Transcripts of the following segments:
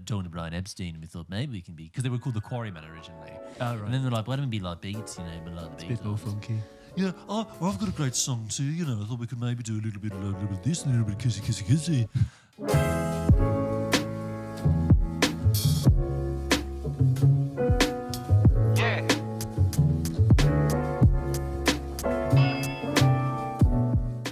talking to Brian Epstein, and we thought maybe we can be, because they were called the Quarrymen originally. Oh, right. And then they're like, why don't we be like Beats, you know, but like the Beatles. A bit more funky. Yeah, well, I've got a great song too. You know, I thought we could maybe do a little bit of this, a little bit of kissy, kissy, kissy.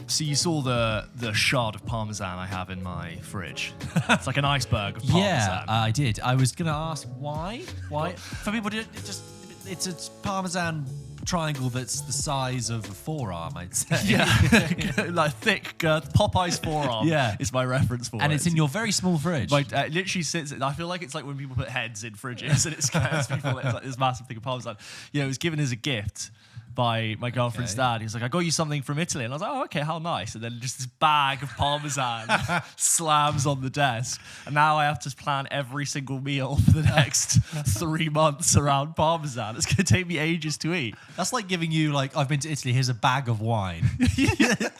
So you saw the shard of parmesan I have in my fridge. It's like an iceberg of parmesan. Yeah, I did. I was going to ask why. Why? For people, it's a parmesan triangle that's the size of a forearm, I'd say. Yeah, like thick Popeye's forearm. Yeah, is my reference for it. And it's in your very small fridge. Like literally sits. I feel like it's like when people put heads in fridges and it scares people. It's like this massive thing of parmesan. Yeah, it was given as a gift by my girlfriend's dad. He was like, I got you something from Italy. And I was like, oh, okay, how nice. And then just this bag of parmesan slams on the desk. And now I have to plan every single meal for the next 3 months around parmesan. It's going to take me ages to eat. That's like giving you, like, I've been to Italy, here's a bag of wine.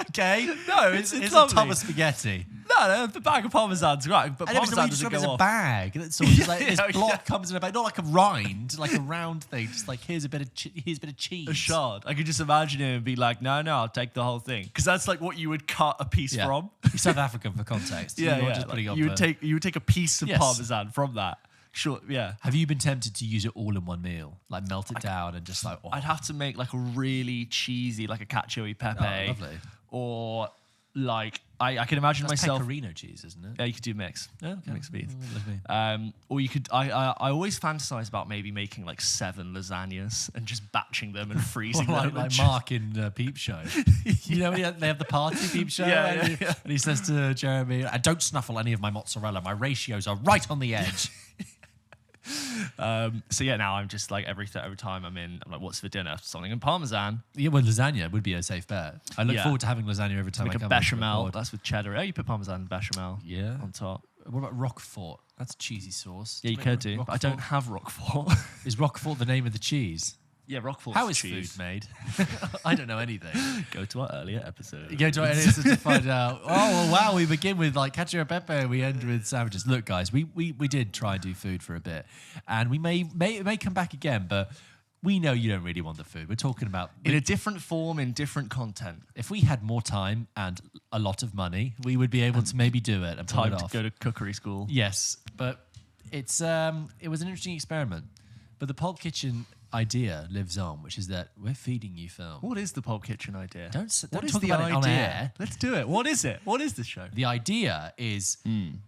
Okay? No, it's a lovely. tub of spaghetti. No, the bag of parmesan's right, but parmesan doesn't go as off. a bag. It's sort of just like this Yeah, block comes in a bag, not like a rind, like a round thing. Just like here's a bit of cheese. A shard. I could just imagine him and be like, no, I'll take the whole thing, because that's like what you would cut a piece from. He's South African for context. Yeah, You're yeah. just putting Like, up you would take a piece of Yes. parmesan from that. Sure, yeah. Have you been tempted to use it all in one meal, like melt it down and just like? Oh. I'd have to make like a really cheesy, like a cacio e pepe, lovely. Or like I can imagine That's myself. pecorino cheese, isn't it? Yeah, you could do mix. Yeah, okay. Mixed beans. Lovely. Or you could. I always fantasize about maybe making like 7 lasagnas and just batching them and freezing them. Like Mark in Peep Show. You know, they have the party Peep Show, Yeah, and he says to Jeremy, "I don't snuffle any of my mozzarella. My ratios are right on the edge." So yeah, now I'm just like every time I'm like, what's for dinner? Something in parmesan. Yeah, well, lasagna would be a safe bet. I look Yeah. forward to having lasagna every time Like I a come. bechamel. That's with cheddar. Oh, you put parmesan and bechamel. Yeah. On top. What about Roquefort? That's a cheesy sauce. Yeah, you Make could do. But I Roquefort. don't have Roquefort. Is Roquefort the name of the cheese? Yeah, Roquefort. How is cheese. food made? I don't know anything. Go to our earlier episode. You go to it to find out. Oh, well, wow, we begin with like cacio e pepe and we end with sandwiches. Look, guys, we did try and do food for a bit. And we may come back again, but we know you don't really want the food. We're talking about... In a different form, in different content. If we had more time and a lot of money, we would be able to maybe do it and pull Time it to off. go to cookery school. Yes, but it was an interesting experiment. But the Pulp Kitchen idea lives on, which is that we're feeding you film. What is the Pulp Kitchen idea? Don't What is talk the about it on idea? air. Let's do it. What is it? What is the show? The idea is,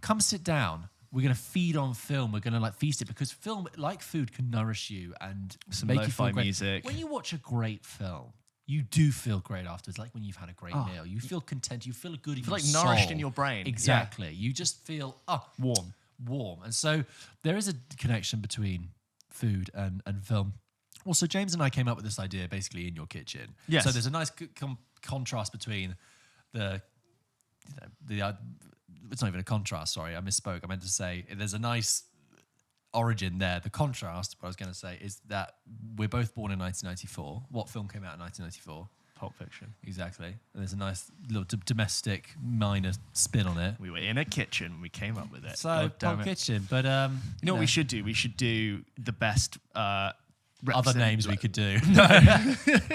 come sit down. We're going to feed on film. We're going to like feast it, because film, like food, can nourish you and Some make you lo-fi feel great. music. When you watch a great film, you do feel great afterwards. Like when you've had a great meal, you feel content. You feel good. You feel like nourished in your brain. Exactly. You just feel warm. And so there is a connection between food and film. Also, James and I came up with this idea basically in your kitchen. Yes. So there's a nice contrast between it's not even a contrast, sorry, I misspoke. I meant to say there's a nice origin there. The contrast, what I was going to say, is that we're both born in 1994. What film came out in 1994? Pulp Fiction. Exactly. And there's a nice little domestic minor spin on it. We were in a kitchen when we came up with it. So, God damn Pulp it. Kitchen. But, You know what we should do? We should do the best... other names we could do.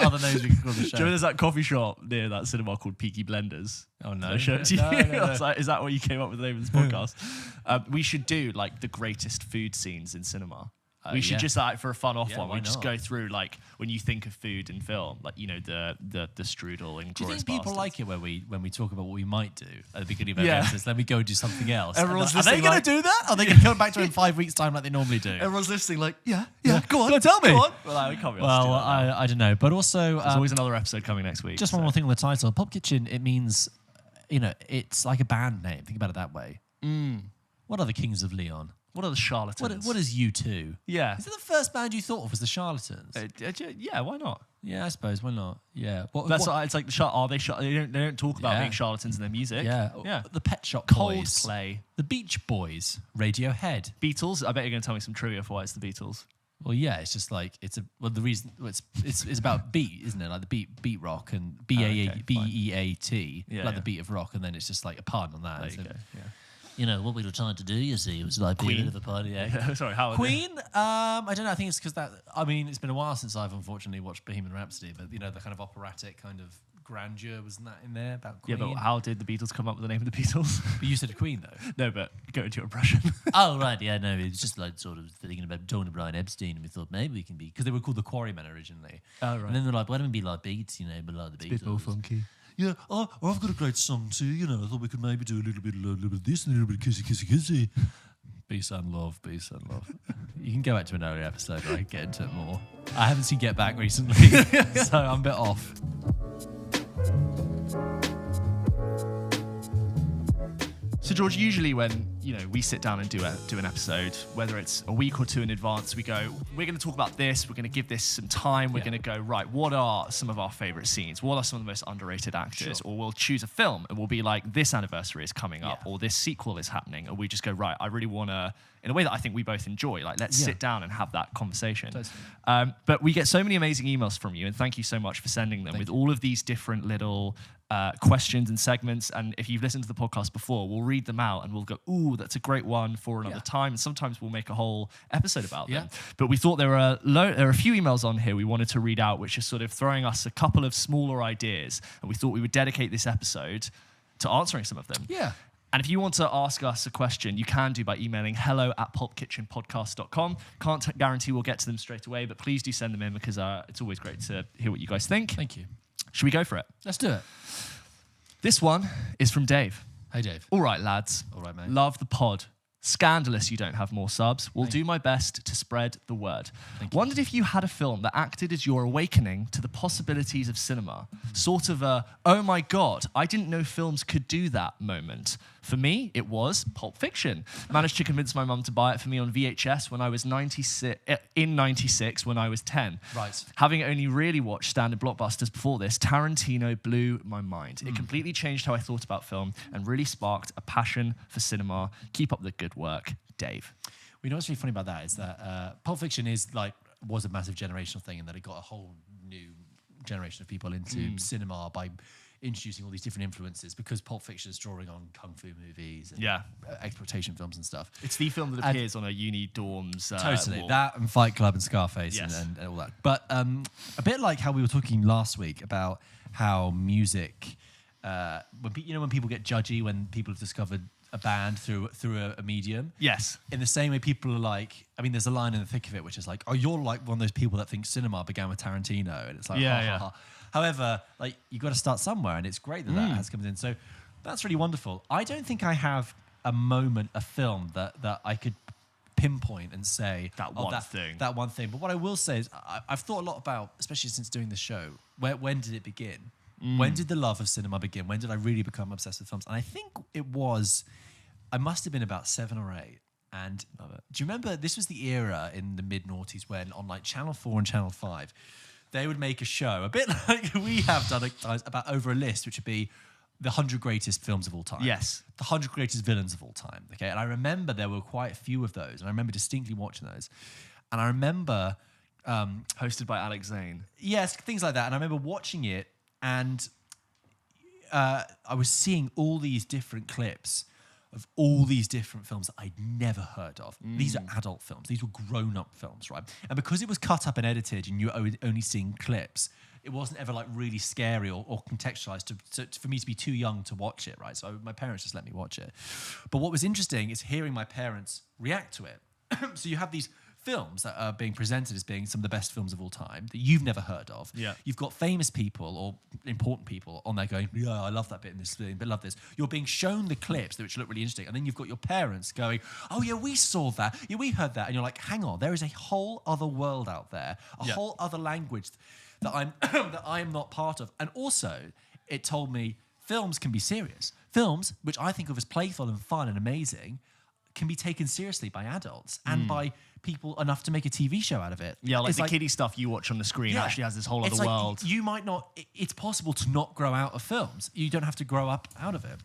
Other names we could call the show. Do you know there's that coffee shop near that cinema called Peaky Blenders? Oh, no. Did I show it to you? No. I was like, is that what you came up with the name of this podcast? We should do like the greatest food scenes in cinema. We should just like for a fun off one. why We just not? go through like when you think of food in film, like you know the strudel and. Do you think Glorious people Bastards. like it when we talk about what we might do at the beginning of every Yeah. episode? Then we go and do something else. Everyone's Are they listening going like- to do that? Are they going to come back to it in 5 weeks' time like they normally do? Everyone's listening, like yeah, go on, tell me. Go on. Well, we can't be asked to do Well, that now. I don't know. But also, There's always another episode coming next week. just one more thing on the title. Pulp Kitchen, it means, it's like a band name. Think about it that way. What are the Kings of Leon? What are the charlatans? What is U2? Yeah. Is it the first band you thought of was the Charlatans? Yeah, why not? Yeah, I suppose. Why not? Yeah. That's what, it's like the are they? They don't talk about Yeah. being charlatans in their music. Yeah. yeah. The Pet Shop Boys. Coldplay, The Beach Boys. Radiohead. Beatles. I bet you're going to tell me some trivia for why it's the Beatles. Well, yeah, it's just like the reason it's about beat, isn't it? Like the beat rock and okay, BEAT, Yeah, like yeah. the beat of rock, and then it's just like a pun on that. There you So go. Yeah. you know, what we were trying to do, you see, was like be a bit of a party act. Sorry, Howard. Queen, I don't know. I think it's because it's been a while since I've unfortunately watched Bohemian Rhapsody, but you know, the kind of operatic kind of grandeur, wasn't that in there about Queen? Yeah, but how did the Beatles come up with the name of the Beatles? But you said a Queen though. No, but go into your impression. Oh, right, yeah, no, it was just like sort of thinking about Tony Brian Epstein, and we thought maybe we can be, because they were called the Quarrymen originally. Oh, right. And then they're like, why don't we be like Beats, you know, but like the Beatles. Bit more funky. Yeah, I've got a great song too, you know, I thought we could maybe do a little bit of this and a little bit of kissy, kissy, kissy. Peace and love, peace and love. You can go back to an earlier episode where I get into it more. I haven't seen Get Back recently, so I'm a bit off. So George, usually when we sit down and do an episode, whether it's a week or two in advance, we go, we're going to talk about this, we're going to give this some time, we're going to go, right, what are some of our favorite scenes? What are some of the most underrated actors? Sure. Or we'll choose a film and we'll be like, this anniversary is coming up, Yeah. or this sequel is happening, and we just go, right, I really want to, in a way that I think we both enjoy, like let's sit down and have that conversation. Totally. But we get so many amazing emails from you, and thank you so much for sending them with all of these different little questions and segments. And if you've listened to the podcast before, we'll read them out and we'll go, ooh, that's a great one for another time. And sometimes we'll make a whole episode about them. But we thought there are a few emails on here we wanted to read out, which is sort of throwing us a couple of smaller ideas. And we thought we would dedicate this episode to answering some of them. Yeah. And if you want to ask us a question, you can do by emailing hello@pulpkitchenpodcast.com. Can't guarantee we'll get to them straight away, but please do send them in, because it's always great to hear what you guys think. Thank you. Should we go for it? Let's do it. This one is from Dave. Hey, Dave. All right, lads. All right, mate. Love the pod. Scandalous you don't have more subs. Will do my best to spread the word. Wondered if you had a film that acted as your awakening to the possibilities of cinema. Sort of a, oh my God, I didn't know films could do that moment. For me, it was Pulp Fiction. Managed to convince my mum to buy it for me on VHS when I was 96 when I was 10. Right. Having only really watched standard blockbusters before this, Tarantino blew my mind. It completely changed how I thought about film and really sparked a passion for cinema. Keep up the good work, Dave. You know what's really funny about that is that Pulp Fiction was a massive generational thing, and that it got a whole new generation of people into cinema by introducing all these different influences, because Pulp Fiction is drawing on kung fu movies and exploitation films and stuff. It's the film that appears on a uni dorm's Totally. wall. That and Fight Club and Scarface Yes. and all that. But a bit like how we were talking last week about how music, when people get judgy when people have discovered a band through a medium. Yes. In the same way, people are like, there's a line in the thick of it which is like, oh, you're like one of those people that think cinema began with Tarantino, and it's like, ha, ha, ha. However, like, you got to start somewhere, and it's great that that has come in. So that's really wonderful. I don't think I have a film that I could pinpoint and say That one thing. That one thing. But what I will say is I've thought a lot about, especially since doing the show, when did it begin? When did the love of cinema begin? When did I really become obsessed with films? And I think I must have been about 7 or 8. And do you remember, this was the era in the mid-noughties when on like Channel 4 and Channel 5, they would make a show, a bit like we have done at times, about over a list, which would be the 100 greatest films of all time. Yes. The 100 greatest villains of all time. Okay. And I remember there were quite a few of those. And I remember distinctly watching those. And I remember... hosted by Alex Zane. Yes, things like that. And I remember watching it, and I was seeing all these different clips of all these different films that I'd never heard of. These are adult films. These were grown-up films, right? And because it was cut up and edited and you were only seeing clips, it wasn't ever like really scary or contextualized for me to be too young to watch it, right? So my parents just let me watch it. But what was interesting is hearing my parents react to it. So you have these films that are being presented as being some of the best films of all time that you've never heard of. Yeah. You've got famous people or important people on there going, yeah, I love that bit in this thing, but love this. You're being shown the clips which look really interesting. And then you've got your parents going, oh yeah, we saw that. Yeah, we heard that. And you're like, hang on, there is a whole other world out there, a whole other language that I'm not part of. And also, it told me films can be serious. Films, which I think of as playful and fun and amazing, can be taken seriously by adults and by people enough to make a TV show out of it. Yeah, like it's the kiddie stuff you watch on the screen actually has this whole it's other like world. You might not... It's possible to not grow out of films. You don't have to grow up out of it.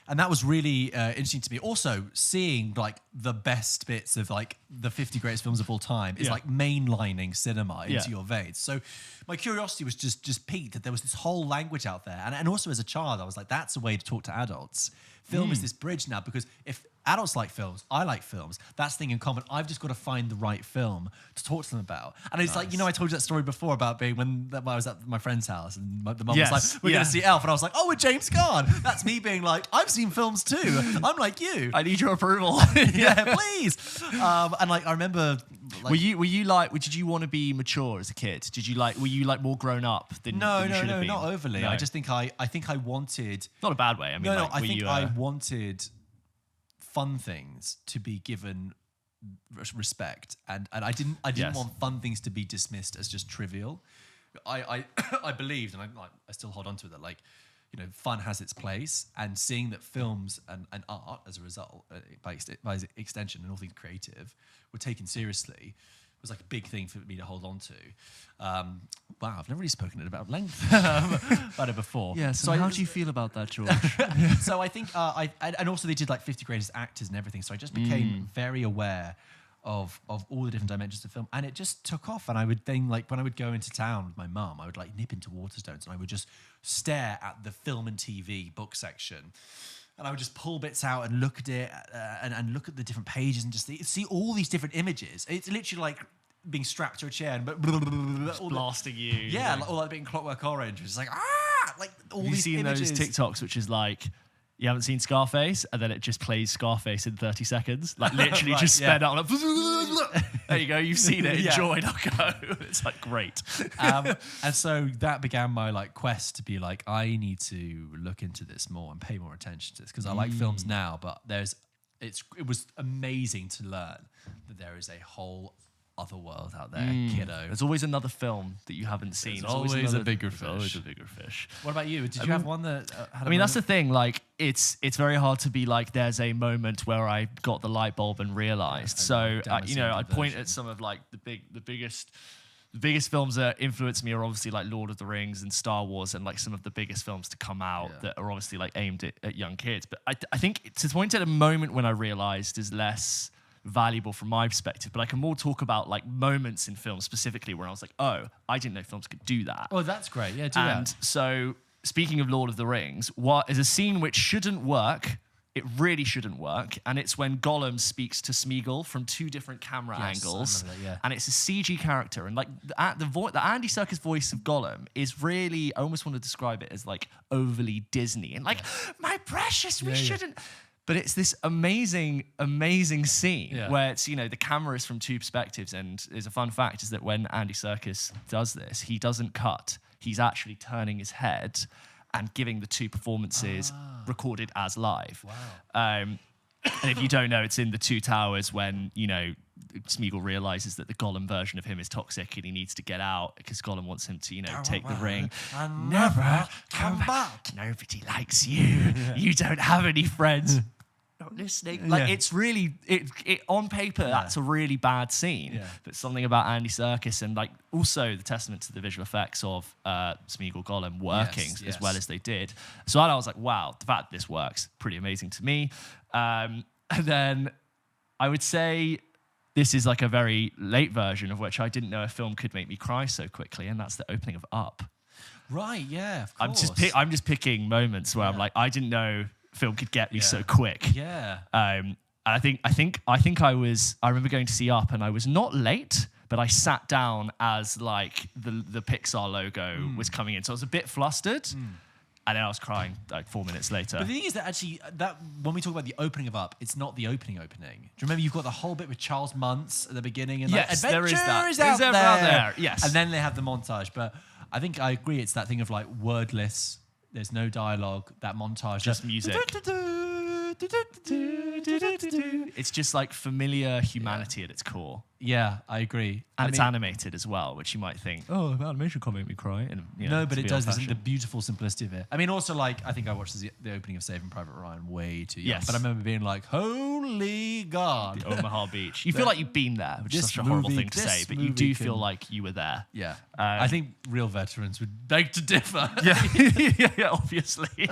And that was really interesting to me. Also, seeing like the best bits of like the 50 greatest films of all time is like mainlining cinema into your veins. So my curiosity was just piqued that there was this whole language out there. And also as a child, I was like, that's a way to talk to adults. Film is this bridge now, because if adults like films, I like films, that's the thing in common. I've just got to find the right film to talk to them about. And it's like, you know, I told you that story before about being when I was at my friend's house and the mum was like, we're going to see Elf. And I was like, oh, with James Caan. That's me being like, I've seen films too. I'm like you. I need your approval. Yeah, please. And like, I remember... Like, were you like, did you want to be mature as a kid? Were you like more grown up than than you should have been? Not overly. No. I just think I wanted... Not a bad way. I mean, I think I wanted fun things to be given respect, and I didn't want fun things to be dismissed as just trivial. I believed, and I still hold on to it, that like, you know, fun has its place, and seeing that films and art as a result, by extension, and all things creative, were taken seriously was like a big thing for me to hold on to. Wow, I've never really spoken it about length about it before. Yeah, so how do you feel about that, George? So I think, and also they did like 50 greatest actors and everything, so I just became very aware of all the different dimensions of film, and it just took off. And I would then, like, when I would go into town with my mum, I would like nip into Waterstones and I would just stare at the film and TV book section. And I would just pull bits out and look at it and look at the different pages and just see all these different images. It's literally like being strapped to a chair and blasting you. Yeah, like all that being Clockwork Orange. It's like, like all these images. Have you seen those TikToks, which is like, you haven't seen Scarface, and then it just plays Scarface in 30 seconds. Like literally Right, just sped out. Like, there you go, you've seen it, enjoy, now go. It's like great. And so that began my like quest to be like, I need to look into this more and pay more attention to this, because I like films now, but it was amazing to learn that there is a whole other world out there, kiddo. There's always another film that you haven't seen. There's always a bigger fish. Always a bigger fish. What about you? Did you have one that had I mean, that's the thing. Like, it's very hard to be like, there's a moment where I got the light bulb and realized. So, you know, I'd point at some of like the biggest films that influenced me are obviously like Lord of the Rings and Star Wars, and like some of the biggest films to come out that are obviously like aimed at young kids. But I think to point at a moment when I realized is less valuable from my perspective, but I can more talk about like moments in film specifically where I was like, oh, I didn't know films could do that. Oh, that's great. Yeah, and so speaking of Lord of the Rings, what is a scene which shouldn't work, it really shouldn't work, and it's when Gollum speaks to Smeagol from two different camera angles, I remember that, and it's a CG character, and like the Andy Serkis voice of Gollum is really, I almost want to describe it as like overly Disney, and like, my precious, we shouldn't... But it's this amazing, amazing scene where it's, you know, the camera is from two perspectives. And there's a fun fact is that when Andy Serkis does this, he doesn't cut. He's actually turning his head and giving the two performances recorded as live. Wow. And if you don't know, it's in The Two Towers when, you know, Smeagol realizes that the Gollum version of him is toxic and he needs to get out because Gollum wants him to, you know, take the ring. And never come back. Nobody likes you. You don't have any friends. Not listening. Like, it's really, it on paper, that's a really bad scene. Yeah. But something about Andy Serkis and like also the testament to the visual effects of Smeagol Gollum working as well as they did. So I was like, wow, the fact that this works, pretty amazing to me. And then I would say this is like a very late version of which I didn't know a film could make me cry so quickly, and that's the opening of Up. Right, yeah, of course. I'm just picking moments where I'm like, I didn't know film could get me so quick. Yeah. And I remember going to see Up, and I was not late, but I sat down as like the Pixar logo was coming in, so I was a bit flustered. And then I was crying like 4 minutes later. But the thing is that actually, that when we talk about the opening of Up, it's not the opening. Do you remember you've got the whole bit with Charles Muntz at the beginning? And yes, like, there is that. Is out there. Yes. And then they have the montage. But I think I agree, it's that thing of like wordless, there's no dialogue, that montage. Just music. It's just like familiar humanity at its core. Yeah, I agree. And I it's mean, animated as well, which you might think, oh, animation can't make me cry. And, no, but it does. There's the beautiful simplicity of it. I mean, also, like, I think I watched the opening of Saving Private Ryan way too young. Yes. But I remember being like, holy God. Omaha Beach. You feel like you've been there, which is This such a horrible movie- thing to this say, but you movie do feel can- like you were there. Yeah. I think real veterans would beg to differ. Yeah, obviously.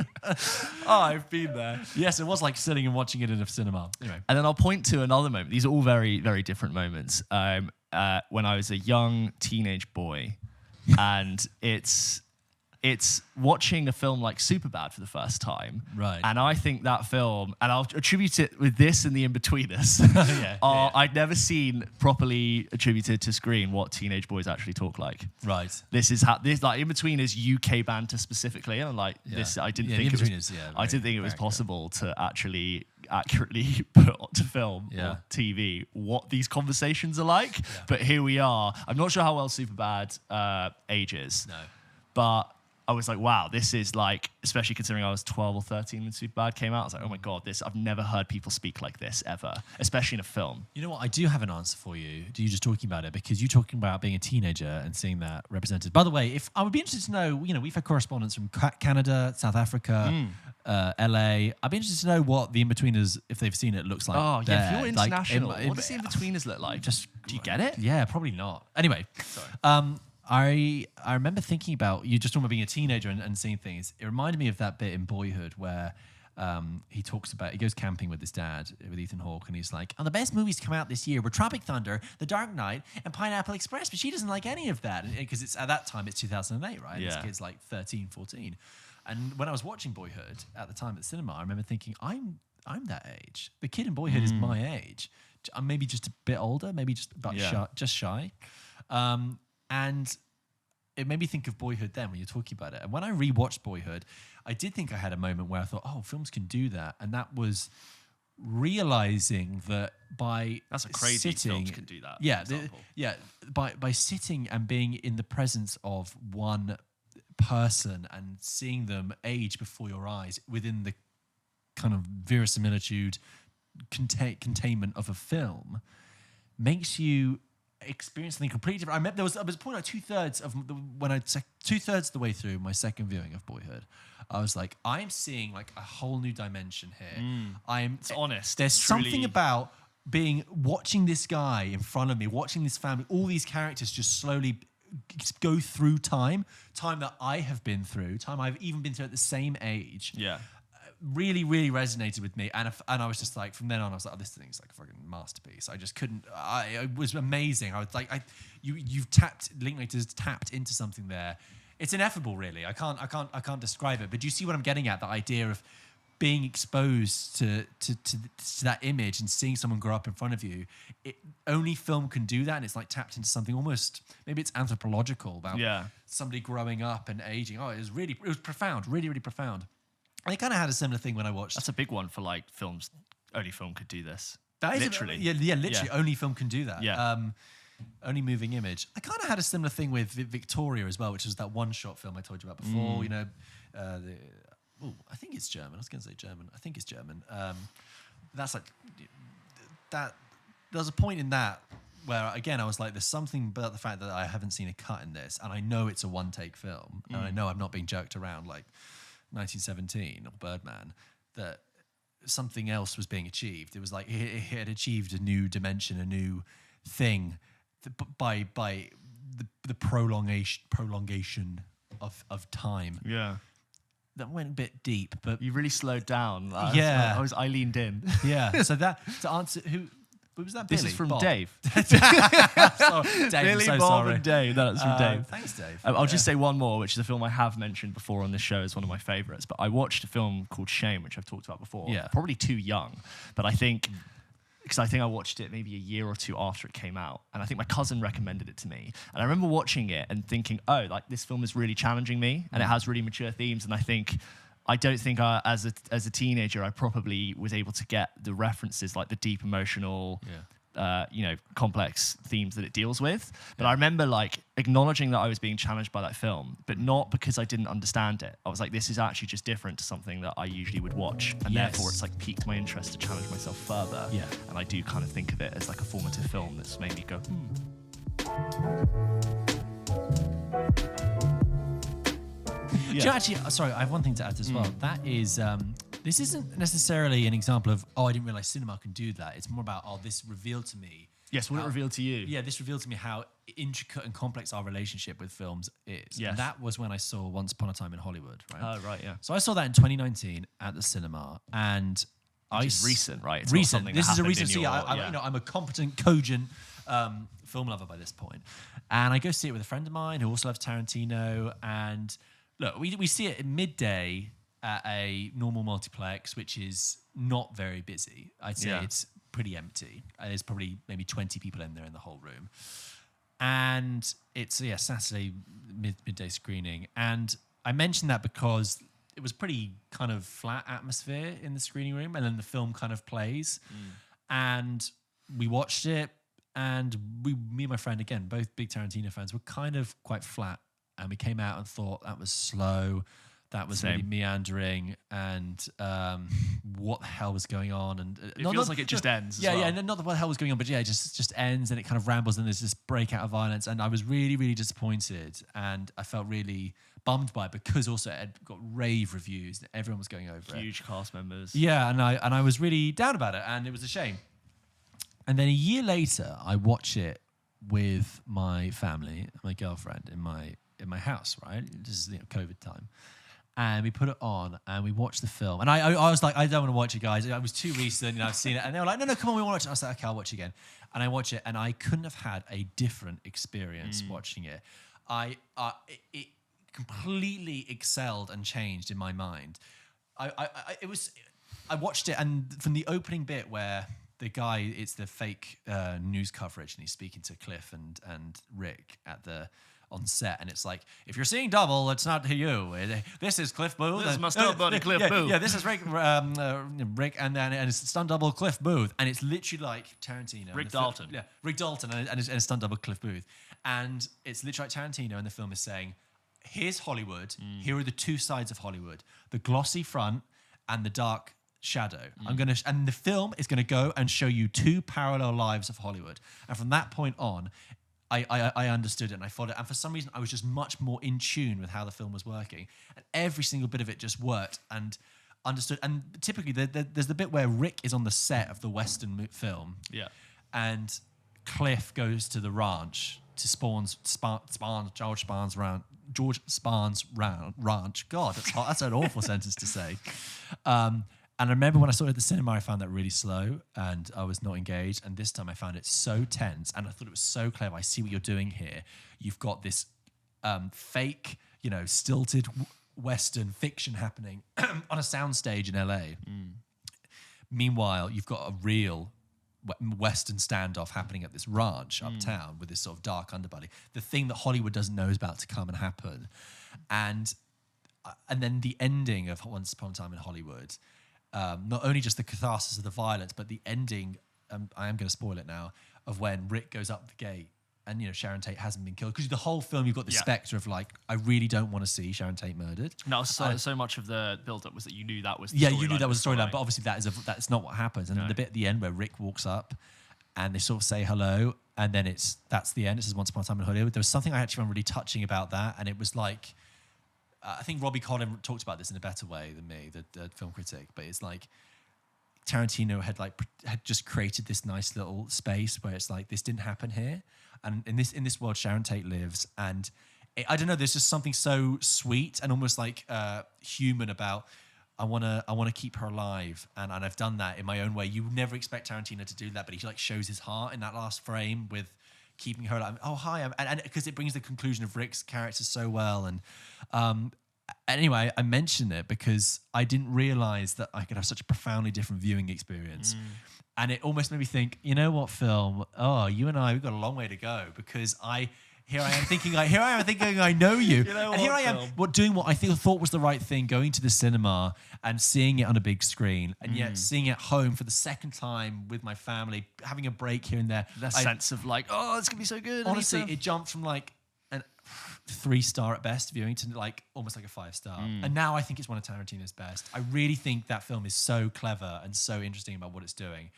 I've been there. Yes, it was like sitting and watching it in a cinema. Anyway. And then I'll point to another moment. These are all very, very different moments. When I was a young teenage boy, and it's watching a film like Superbad for the first time. Right. And I think that film, and I'll attribute it with this and The In-Betweeners. Yeah. I'd never seen properly attributed to screen what teenage boys actually talk like. Right. This like In-Betweeners UK banter specifically, and I'm like this. I didn't think it was. I didn't think it was possible to actually accurately put to film or TV what these conversations are like. Yeah. But here we are. I'm not sure how well Superbad ages. No. But I was like, wow, this is like, especially considering I was 12 or 13 when Superbad came out. I was like, oh my God, I've never heard people speak like this ever, especially in a film. You know what? I do have an answer for you. You just talking about it because you're talking about being a teenager and seeing that represented. By the way, if I would be interested to know, we've had correspondence from Canada, South Africa, LA. I'd be interested to know what the In-Betweeners, if they've seen it, looks like. Oh, yeah. If you're Like, international, what does the In-Betweeners look like? Do you get it? Yeah, probably not. Anyway, sorry. I remember thinking about you just talking about being a teenager and seeing things. It reminded me of that bit in Boyhood where he goes camping with his dad, with Ethan Hawke, and he's like, the best movies to come out this year were Tropic Thunder, The Dark Knight, and Pineapple Express, but she doesn't like any of that because it's at that time it's 2008, right? Yeah. This kid's like 13, 14. And when I was watching Boyhood at the time at the cinema, I remember thinking, I'm that age. The kid in Boyhood is my age. I'm maybe just a bit older, maybe just about shy. And it made me think of Boyhood then when you're talking about it. And when I rewatched Boyhood, I did think I had a moment where I thought, films can do that. And that was realizing that by That's a crazy sitting, films can do that. Yeah, by sitting and being in the presence of one person and seeing them age before your eyes within the kind of verisimilitude containment of a film makes you experience something completely different. I remember there was a point like 2/3 of the way through my second viewing of Boyhood, I was like, I'm seeing like a whole new dimension here. It's honest. There's It's something truly about watching this guy in front of me, watching this family, all these characters just slowly go through time that I have been through, time I've even been through at the same age. Yeah. Really, really resonated with me, and I was just like, from then on, I was like, this thing's like a fucking masterpiece. I just couldn't. It was amazing. I was like, you've tapped into something there. It's ineffable, really. I can't describe it. But do you see what I'm getting at? The idea of being exposed to that image and seeing someone grow up in front of you. Only film can do that, and it's like tapped into something almost, maybe it's anthropological about somebody growing up and aging. It was profound, really, really profound. I kind of had a similar thing when I watched. That's a big one for like films. Only film could do this. That is literally. Literally. Only film can do that. Yeah. Only moving image. I kind of had a similar thing with Victoria as well, which was that one-shot film I told you about before. I think it's German. I was going to say German. I think it's German. That's like that. There's a point in that where, again, I was like, there's something about the fact that I haven't seen a cut in this, and I know it's a one-take film, and I know I'm not being jerked around like 1917 or Birdman, that something else was being achieved. It was like it had achieved a new dimension, a new thing by the prolongation of time. Yeah. That went a bit deep, but You really slowed down. I leaned in. yeah. So that to answer who was that? This Billy? is from Bob? Dave. Sorry, Dave, I'm Billy, so Bob, sorry. and Dave. That's from Dave. Thanks, Dave. I'll just say one more, which is a film I have mentioned before on this show as one of my favourites. But I watched a film called Shame, which I've talked about before. Yeah. Probably too young, but I think I watched it maybe a year or two after it came out, and I think my cousin recommended it to me. And I remember watching it and thinking, like this film is really challenging me, and it has really mature themes. And I don't think as a teenager I probably was able to get the references, like the deep emotional complex themes that it deals with. But I remember like acknowledging that I was being challenged by that film, but not because I didn't understand it. I was like, this is actually just different to something that I usually would watch, and therefore it's like piqued my interest to challenge myself further. Yeah. And I do kind of think of it as like a formative film that's made me go, Do you know, actually, sorry, I have one thing to add as well. That is, this isn't necessarily an example of, I didn't realize cinema can do that. It's more about, this revealed to me. Yes, what it revealed to you. Yeah, this revealed to me how intricate and complex our relationship with films is. Yes. And that was when I saw Once Upon a Time in Hollywood, right? Oh, right, yeah. So I saw that in 2019 at the cinema, and It's recent, right? It's not recent. something This that is a happened recent. in So your- yeah, I'm a competent, cogent film lover by this point, and I go see it with a friend of mine who also loves Tarantino. And look, we see it at midday at a normal multiplex, which is not very busy. I'd say it's pretty empty. There's probably maybe 20 people in there in the whole room, and it's Saturday midday screening. And I mentioned that because it was pretty kind of flat atmosphere in the screening room, and then the film kind of plays, and we watched it, and me and my friend, again, both big Tarantino fans, were kind of quite flat, and we came out and thought that was slow, that was really meandering, and what the hell was going on? And it feels like it just ends. Yeah, and not what the hell was going on, but it just ends, and it kind of rambles, and there's this breakout of violence, and I was really, really disappointed, and I felt really bummed by it because also it had got rave reviews, and everyone was going over it. Huge cast members. Yeah, and I was really down about it, and it was a shame. And then a year later, I watch it with my family, my girlfriend, in my house. Right, this is COVID time, and we put it on and we watched the film. And I was like, I don't want to watch it, guys. It was too recent, I've seen it. And they were like, no, come on, we want to watch it. I was like, okay, I'll watch it again. And I watch it, and I couldn't have had a different experience watching it. It completely excelled and changed in my mind. I watched it, and from the opening bit where the guy, it's the fake news coverage, and he's speaking to Cliff and Rick on set, and it's like, if you're seeing double, it's not you. This is Cliff Booth. This is my stunt buddy, Cliff Booth. Yeah, this is Rick, and it's stunt double Cliff Booth, and it's literally like Tarantino. Rick Dalton. Rick Dalton, and it's a stunt double Cliff Booth, and it's literally like Tarantino, and the film is saying, here's Hollywood. Here are the two sides of Hollywood: the glossy front and the dark shadow. And the film is gonna go and show you two parallel lives of Hollywood. And from that point on, I understood it, and I followed it. And for some reason, I was just much more in tune with how the film was working, and every single bit of it just worked and understood. And typically, there's the bit where Rick is on the set of the Western film, and Cliff goes to the ranch to George Spahn's ranch. God, that's an awful sentence to say. And I remember when I saw it at the cinema, I found that really slow, and I was not engaged. And this time I found it so tense, and I thought it was so clever. I see what you're doing here. You've got this fake, stilted Western fiction happening on a soundstage in LA. Meanwhile, you've got a real Western standoff happening at this ranch uptown with this sort of dark underbelly. The thing that Hollywood doesn't know is about to come and happen. And then the ending of Once Upon a Time in Hollywood, not only just the catharsis of the violence, but the ending, I am going to spoil it now, of when Rick goes up the gate and Sharon Tate hasn't been killed. Because the whole film, you've got the spectre of like, I really don't want to see Sharon Tate murdered. No, so much of the build-up was that you knew that was the storyline. Yeah, you knew that was the storyline, but obviously that's not what happens. And then the bit at the end where Rick walks up and they sort of say hello, and then that's the end. It says Once Upon a Time in Hollywood. There was something I actually found really touching about that, and it was like, I think Robbie Collin talked about this in a better way than me, the film critic, but it's like Tarantino had just created this nice little space where it's like, this didn't happen here, and in this world Sharon Tate lives, and I don't know, there's just something so sweet and almost like human about, I want to keep her alive, and I've done that in my own way. You never expect Tarantino to do that, but he like shows his heart in that last frame with keeping her alive. Oh hi, and because it brings the conclusion of Rick's character so well. And anyway, I mention it because I didn't realize that I could have such a profoundly different viewing experience. And it almost made me think, you know what, film? Oh, you and I, we've got a long way to go, because Here I am thinking I know you. know And here what I am film? doing what I thought was the right thing, going to the cinema and seeing it on a big screen, and yet seeing it at home for the second time with my family, having a break here and there. That sense of like, oh, it's gonna be so good. Honestly, it jumped from like an 3-star at best viewing to like almost like a 5-star. And now I think it's one of Tarantino's best. I really think that film is so clever and so interesting about what it's doing.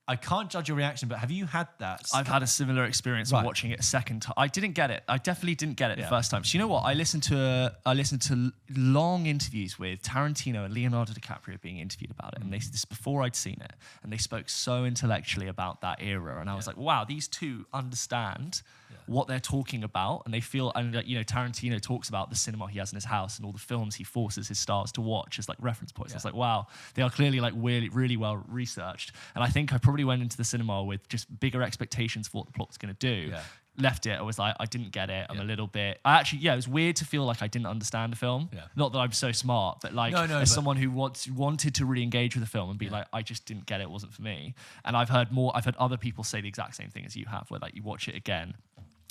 I can't judge your reaction, but have you had that? I've had a similar experience Right. watching it a second time. I didn't get it. I definitely didn't get it the first time. So you know what? I listened to long interviews with Tarantino and Leonardo DiCaprio being interviewed about it, and this is before I'd seen it, and they spoke so intellectually about that era, and I was like, wow, these two understand what they're talking about, and they feel, and Tarantino talks about the cinema he has in his house and all the films he forces his stars to watch as like reference points. I was like, wow, they are clearly like really, really well researched, and I think I probably went into the cinema with just bigger expectations for what the plot was going to do. Yeah. Left it, I was like, I didn't get it. I'm a little bit. It was weird to feel like I didn't understand the film. Yeah. Not that I'm so smart, but like as someone who wanted to really engage with the film and be like, I just didn't get it. It wasn't for me. And I've heard other people say the exact same thing as you have, where like you watch it again.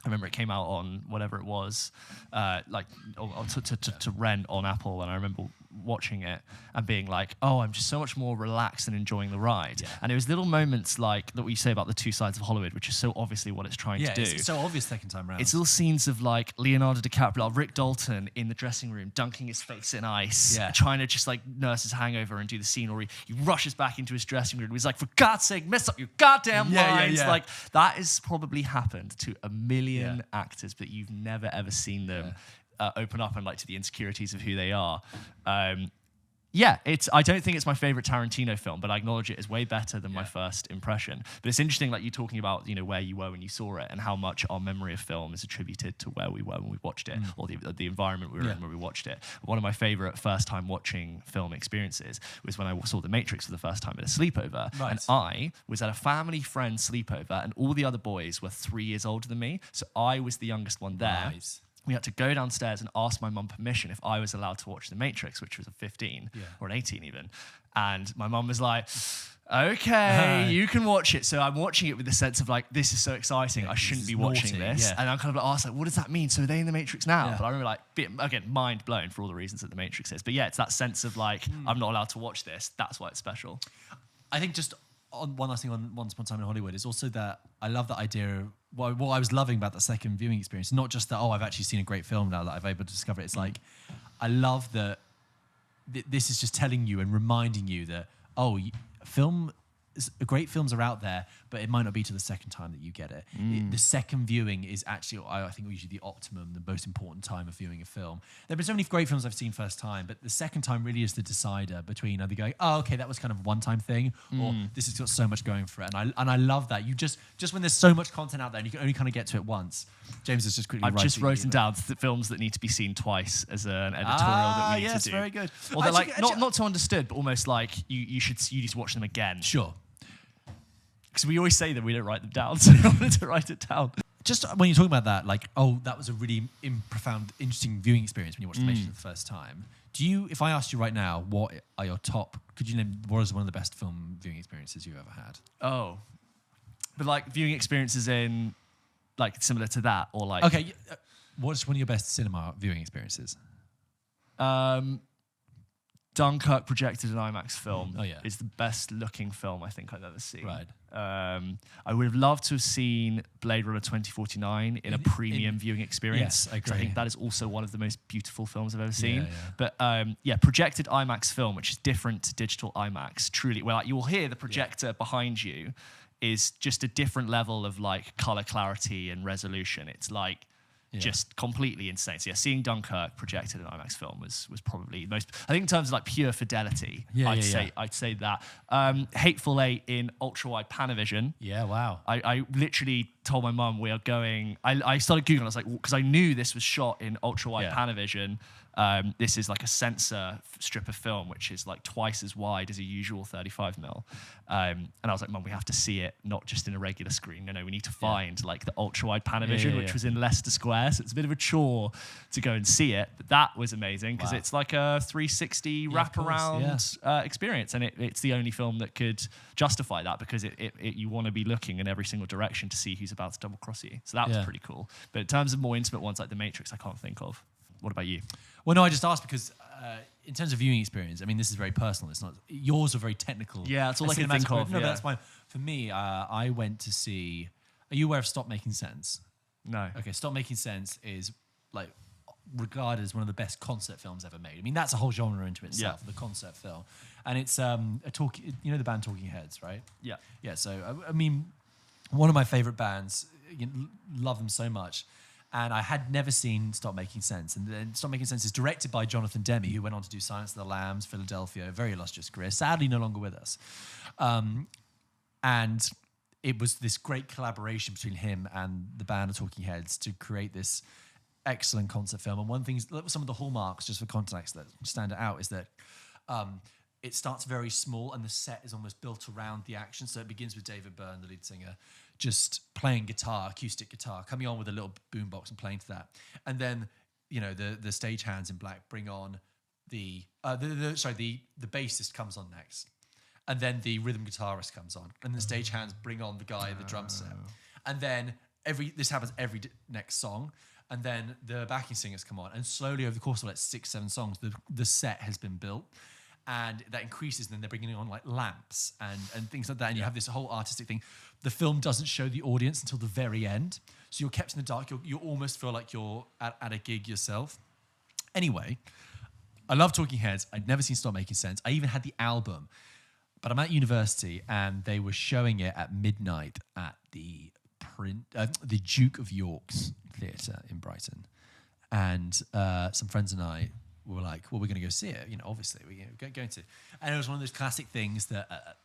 I remember it came out on whatever it was, to rent on Apple, and I remember watching it and being like, oh, I'm just so much more relaxed and enjoying the ride. Yeah. And it was little moments like that what you say about the two sides of Hollywood, which is so obviously what it's trying to do. It's so obvious second time round. It's little scenes of like Leonardo DiCaprio, Rick Dalton in the dressing room, dunking his face in ice, trying to just like nurse his hangover and do the scene, or he rushes back into his dressing room. He's like, for God's sake, mess up your goddamn lines. Like that has probably happened to a million actors, but you've never ever seen them open up and like to the insecurities of who they are. I don't think it's my favorite Tarantino film, but I acknowledge it is way better than my first impression. But it's interesting, like you talking about, where you were when you saw it and how much our memory of film is attributed to where we were when we watched it, or the environment we were in when we watched it. One of my favorite first time watching film experiences was when I saw The Matrix for the first time at a sleepover. Right. And I was at a family friend sleepover, and all the other boys were 3 years older than me. So I was the youngest one there. Nice. We had to go downstairs and ask my mum permission if I was allowed to watch The Matrix, which was a 15 or an 18 even. And my mum was like, okay, you can watch it. So I'm watching it with the sense of like, this is so exciting. I shouldn't be watching this. Yeah. And I'm kind of like, what does that mean? So are they in The Matrix now? Yeah. But I remember again, mind blown for all the reasons that The Matrix is. But yeah, it's that sense of like, I'm not allowed to watch this. That's why it's special. I think just on one last thing on Once Upon a Time in Hollywood is also that I love that idea of what I was loving about that second viewing experience. Not just that, I've actually seen a great film now that I've able to discover it. It's like, I love that this is just telling you and reminding you that, great films are out there, but it might not be to the second time that you get it. The second viewing is actually, I think, usually the optimum, the most important time of viewing a film. There have been so many great films I've seen first time, but the second time really is the decider between either going, that was kind of a one-time thing, or this has got so much going for it. And I love that. You just when there's so much content out there and you can only kind of get to it once. James is just quickly I've just wroten down the films that need to be seen twice as an editorial that we need to do. Very good. Or they're like, not so understood, but almost like you need to watch them again. Sure. Because we always say that we don't write them down, so I wanted to write it down. Just when you're talking about that, like, that was a really profound, interesting viewing experience when you watched The Matrix for the first time. If I asked you right now, what are your top, could you name, what is one of the best film viewing experiences you've ever had? Oh. But like viewing experiences in, like, similar to that, or like... Okay, what's one of your best cinema viewing experiences? Dunkirk projected an IMAX film is the best looking film I think I've ever seen. Right. I would have loved to have seen Blade Runner 2049 in a premium viewing experience. Yes, I agree. I think that is also one of the most beautiful films I've ever seen. But projected IMAX film, which is different to digital IMAX, truly. Well, you will hear the projector behind you is just a different level of like color clarity and resolution. It's like just completely insane. So seeing Dunkirk projected in IMAX film was probably the most, I think in terms of like pure fidelity, I'd say that. Hateful Eight in ultra wide Panavision. Yeah, wow. I literally told my mum we are going, I started Googling, I was like, because I knew this was shot in ultra wide Panavision. This is like a censor strip of film, which is like twice as wide as a usual 35mm. And I was like, Mum, we have to see it, not just in a regular screen. No, we need to find like the ultra-wide Panavision, which was in Leicester Square. So it's a bit of a chore to go and see it. But that was amazing because it's like a 360 wraparound experience. And it's the only film that could justify that because you want to be looking in every single direction to see who's about to double cross you. So that was pretty cool. But in terms of more intimate ones like The Matrix, I can't think of. What about you? Well, no, I just asked because in terms of viewing experience, I mean, this is very personal. It's not yours are very technical. Yeah, that's all I can think of. No, but that's fine. For me, I went to see. Are you aware of Stop Making Sense? No. Okay, Stop Making Sense is like regarded as one of the best concert films ever made. I mean, that's a whole genre into itself, the concert film, and it's a talk. You know the band Talking Heads, right? Yeah. Yeah. So I mean, one of my favorite bands. Love them so much. And I had never seen Stop Making Sense. And then Stop Making Sense is directed by Jonathan Demme, who went on to do Silence of the Lambs, Philadelphia, a very illustrious career, sadly no longer with us. And it was this great collaboration between him and the band of Talking Heads to create this excellent concert film. And one thing, some of the hallmarks, just for context, that stand out is that it starts very small and the set is almost built around the action. So it begins with David Byrne, the lead singer, just playing guitar, acoustic guitar, coming on with a little boombox and playing to that. And then, the stage hands in black bring on the bassist comes on next. And then the rhythm guitarist comes on. And the stage hands bring on the guy, the drum set. And then this happens every next song. And then the backing singers come on. And slowly over the course of like 6-7 songs, the set has been built. And that increases, and then they're bringing on like lamps and things like that. And you have this whole artistic thing. The film doesn't show the audience until the very end. So you're kept in the dark. You almost feel like you're at a gig yourself. Anyway, I love Talking Heads. I'd never seen Stop Making Sense. I even had the album. But I'm at university, and they were showing it at midnight at the Duke of York's Theatre in Brighton. And some friends and I were like, well, we're going to go see it. Obviously, we're going to. And it was one of those classic things that at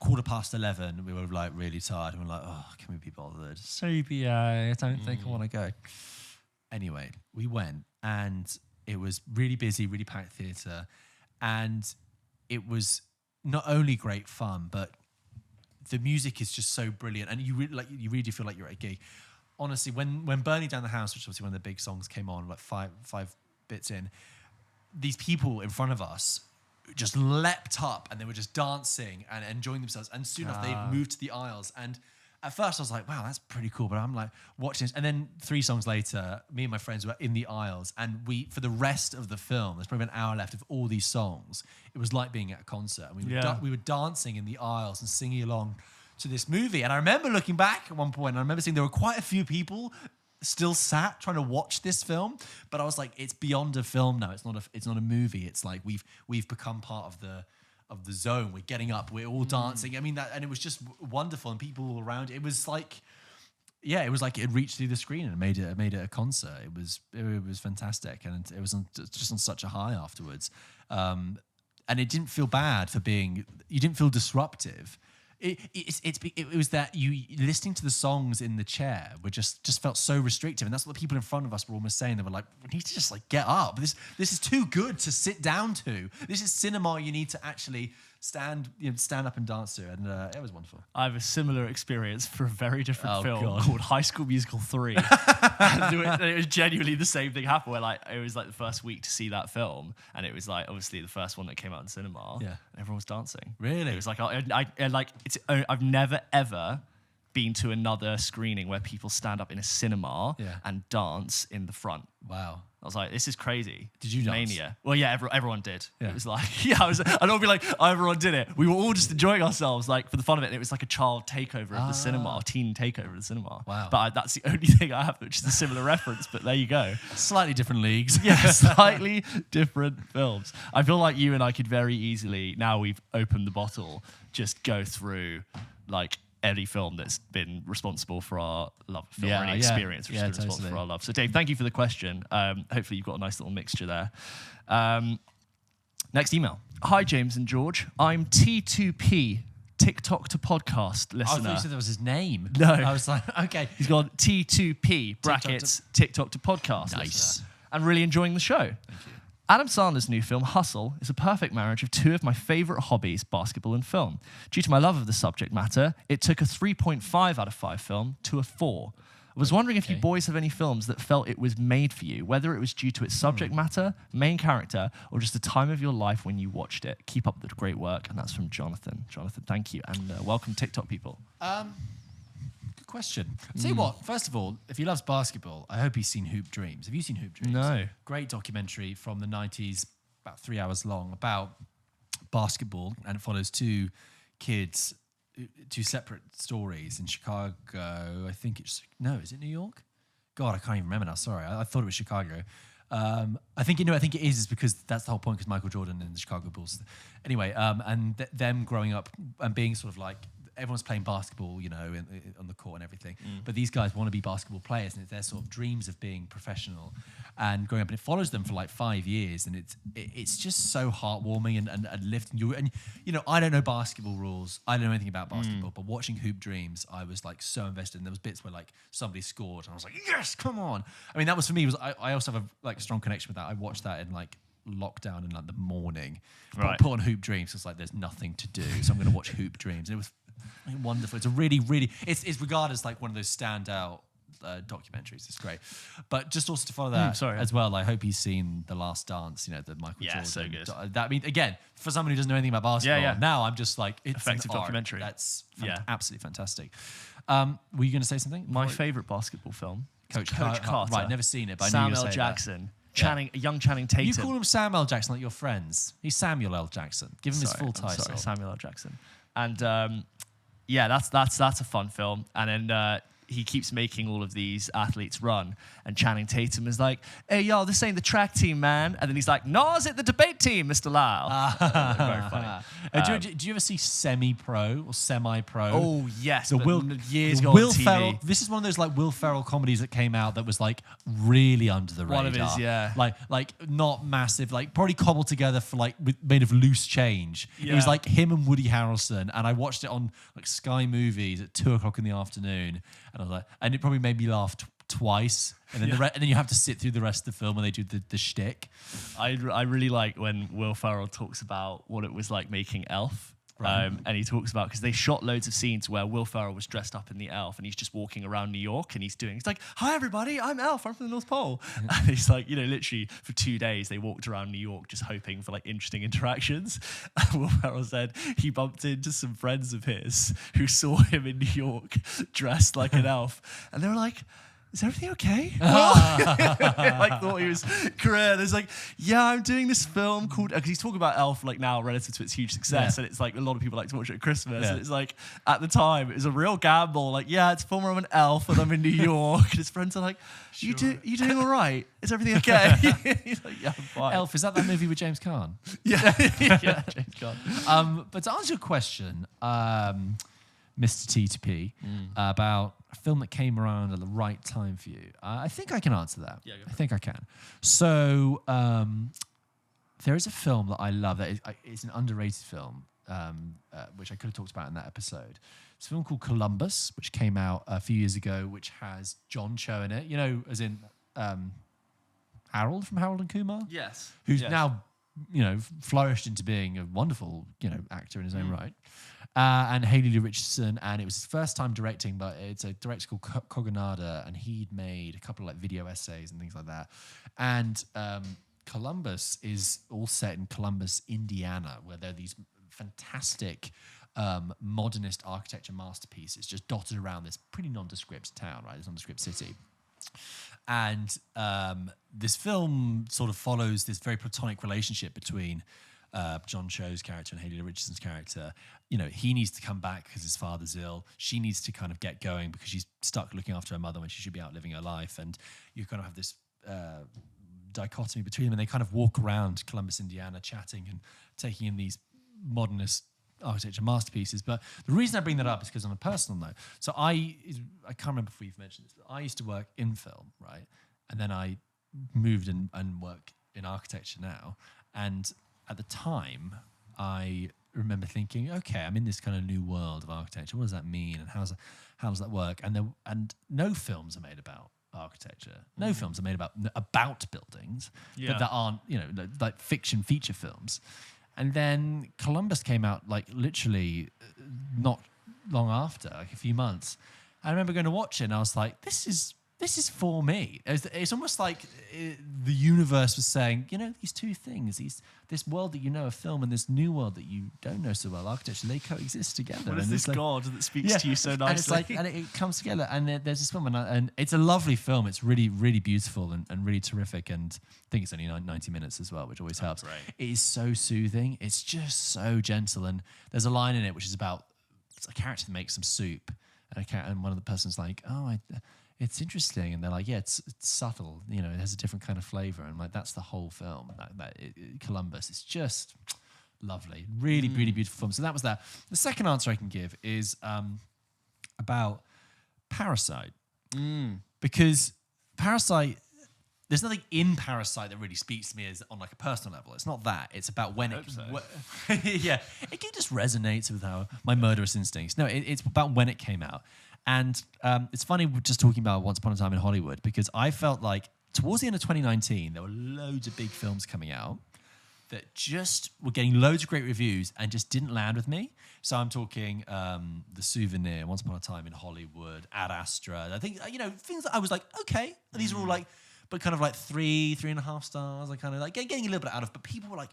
11:15, we were like really tired. And we're like, oh, can we be bothered? Soapy, I don't think I want to go. Anyway, we went, and it was really busy, really packed theatre. And it was not only great fun, but the music is just so brilliant. And you really do feel like you're at a gig. Honestly, when Burning Down the House, which is obviously one of the big songs, came on, like five bits in, these people in front of us just leapt up and they were just dancing and enjoying themselves. And soon enough, they moved to the aisles. And at first I was like, wow, that's pretty cool. But I'm like watching this. And then 3 songs later, me and my friends were in the aisles. And for the rest of the film, there's probably an hour left of all these songs. It was like being at a concert. And we were dancing in the aisles and singing along to this movie. And I remember looking back at one point, and I remember seeing there were quite a few people still sat trying to watch this film, but I was like, it's beyond a film now. It's not a movie. It's like we've become part of the zone. We're getting up. We're all dancing. I mean and it was just wonderful, and people all around. It was like, it was like it reached through the screen and made it a concert. It was fantastic, and it was just on such a high afterwards. And it didn't feel bad for being. You didn't feel disruptive. It was that you listening to the songs in the chair were just felt so restrictive, and that's what the people in front of us were almost saying. They were like, "We need to just like get up. This is too good to sit down to. This is cinema. You need to actually stand up and dance to." And it was wonderful. I have a similar experience for a very different film called High School Musical 3. And it was genuinely the same thing happened. Where it was like the first week to see that film, and it was like obviously the first one that came out in cinema. Yeah, and everyone was dancing. Really? It was like I've never ever been to another screening where people stand up in a cinema and dance in the front. Wow. I was like, this is crazy. Did you dance? Mania. Well, yeah, everyone did. Yeah. It was like, I don't be like, everyone did it. We were all just enjoying ourselves, like, for the fun of it. And it was like a child takeover of the cinema, a teen takeover of the cinema. Wow. But that's the only thing I have, which is a similar reference. But there you go. Slightly different leagues. Yeah, slightly different films. I feel like you and I could very easily, now we've opened the bottle, just go through, like, any film that's been responsible for our love of film, or any experience which has been responsible for our love. So Dave, thank you for the question. Hopefully you've got a nice little mixture there. Next email. Hi, James and George. I'm T2P, TikTok to podcast listener. I thought you said that was his name. No. I was like, okay. He's got T2P, brackets, TikTok to podcast. Nice. Listener, and really enjoying the show. Thank you. Adam Sandler's new film, Hustle, is a perfect marriage of two of my favorite hobbies, basketball and film. Due to my love of the subject matter, it took a 3.5 out of 5 film to a 4. I was wondering if you boys have any films that felt it was made for you, whether it was due to its subject matter, main character, or just the time of your life when you watched it. Keep up the great work. And that's from Jonathan. Jonathan, thank you. And welcome, TikTok people. Good question. Tell you what, first of all, if he loves basketball, I hope he's seen Hoop Dreams. Have you seen Hoop Dreams? No. Great documentary from the 90s, about 3 hours long, about basketball, and it follows two kids, two separate stories in Chicago. I think it's... No, is it New York? God, I can't even remember now. Sorry, I thought it was Chicago. I think it is because that's the whole point, because Michael Jordan and the Chicago Bulls. Anyway, and them growing up and being sort of like... Everyone's playing basketball, you know, on the court and everything. But these guys want to be basketball players, and it's their sort of dreams of being professional and growing up. And it follows them for like 5 years, and it's just so heartwarming and lifting you. And you know, I don't know basketball rules. I don't know anything about basketball. But watching Hoop Dreams, I was like so invested. And there was bits where like somebody scored, and I was like, yes, come on. I mean, that was for me. I also have a strong connection with that. I watched that in like lockdown in like the morning. Right. Put on Hoop Dreams. It's like there's nothing to do, so I'm going to watch Hoop Dreams. It was wonderful. It's a really, it's regarded as like one of those standout documentaries. It's great. But just also to follow that as well, I hope he's seen The Last Dance, you know, the Michael Jordan. So good. That, I mean, again, for someone who doesn't know anything about basketball, now I'm just like, it's effective an art. documentary. That's absolutely fantastic. Were you going to say something? My favourite basketball film, Coach Carter. Right, never seen it, but Sam I knew you L. were saying Jackson. that. Young Channing Tatum. You call him Sam L. Jackson like your friends. He's Samuel L. Jackson. Give him his full title. Sorry, Samuel L. Jackson. And yeah, that's a fun film. And then he keeps making all of these athletes run. And Channing Tatum is like, hey, y'all, this ain't the track team, man. And then he's like, no, is it the debate team, Mr. Lyle? Very funny. Do you ever see Semi-Pro or Semi-Pro? Oh, yes. Years ago Will on TV. Ferrell. This is one of those like Will Ferrell comedies that came out that was like really under the radar. One of his, yeah. Like not massive, like probably cobbled together for like made of loose change. Yeah. It was like him and Woody Harrelson, and I watched it on like Sky Movies at 2:00 in the afternoon, and I was like, and it probably made me laugh twice, and then and then you have to sit through the rest of the film when they do the shtick. I really like when Will Ferrell talks about what it was like making Elf. Right. And he talks about, because they shot loads of scenes where Will Ferrell was dressed up in the Elf, and he's just walking around New York, and he's like, hi everybody, I'm Elf, I'm from the North Pole. And he's like, you know, literally for 2 days they walked around New York just hoping for like interesting interactions. And Will Ferrell said he bumped into some friends of his who saw him in New York dressed like an elf, and they were like, is everything okay? Like thought he was career. There's like, yeah, I'm doing this film called, because he's talking about Elf like now relative to its huge success, and it's like a lot of people like to watch it at Christmas. And it's like at the time it was a real gamble. Like, yeah, it's a film where I'm an elf and I'm in New York. And his friends are like, you doing all right? Is everything okay? He's like, yeah, I'm fine. Elf, is that movie with James Caan? Yeah, James Caan. But to answer your question, Mr. T2P, about a film that came around at the right time for you, I think I can answer that. Yeah, I think I can. So there is a film that I love that is an underrated film, which I could have talked about in that episode. It's a film called Columbus, which came out a few years ago, which has John Cho in it, you know, as in Harold from Harold and Kumar? Yes. Who's now, you know, flourished into being a wonderful, you know, actor in his own right. And Haley Lee Richardson, and it was his first time directing, but it's a director called Kogonada, and he'd made a couple of like video essays and things like that. And Columbus is all set in Columbus, Indiana, where there are these fantastic modernist architecture masterpieces just dotted around this pretty nondescript town, right? This nondescript city. And this film sort of follows this very platonic relationship between John Cho's character and Haley Richardson's character. You know, he needs to come back because his father's ill. She needs to kind of get going because she's stuck looking after her mother when she should be out living her life. And you kind of have this dichotomy between them, and they kind of walk around Columbus, Indiana, chatting and taking in these modernist architecture masterpieces. But the reason I bring that up is because on a personal note, so I can't remember if we've mentioned this, but I used to work in film, right? And then I moved and work in architecture now. And at the time, I remember thinking, okay, I'm in this kind of new world of architecture. What does that mean, and how does that work? And no films are made about architecture. No films are made about buildings that aren't, like fiction feature films. And then Columbus came out like literally not long after, like a few months. I remember going to watch it and I was like, this is for me. It's almost like the universe was saying, these two things, this world that you know of film and this new world that you don't know so well, architecture, they coexist together. What is this God that speaks to you so nicely? And it comes together. And there's this film, and it's a lovely film. It's really, really beautiful and really terrific. And I think it's only 90 minutes as well, which always helps. Right. It is so soothing. It's just so gentle. And there's a line in it which is about a character that makes some soup. And one of the person's like, it's interesting, and they're like, yeah, it's subtle, it has a different kind of flavor, and like that's the whole film. Columbus, it's just lovely, really, really beautiful film. So that was that. The second answer I can give is about Parasite, because Parasite, there's nothing in Parasite that really speaks to me as on like a personal level. It's not that. It's about when it just resonates with my murderous instincts. No, it's about when it came out. And it's funny we're just talking about Once Upon a Time in Hollywood, because I felt like towards the end of 2019, there were loads of big films coming out that just were getting loads of great reviews and just didn't land with me. So I'm talking The Souvenir, Once Upon a Time in Hollywood, Ad Astra. I think, things that I was like, okay, these are all like, but kind of like 3.5 stars. I kind of like getting a little bit out of, but people were like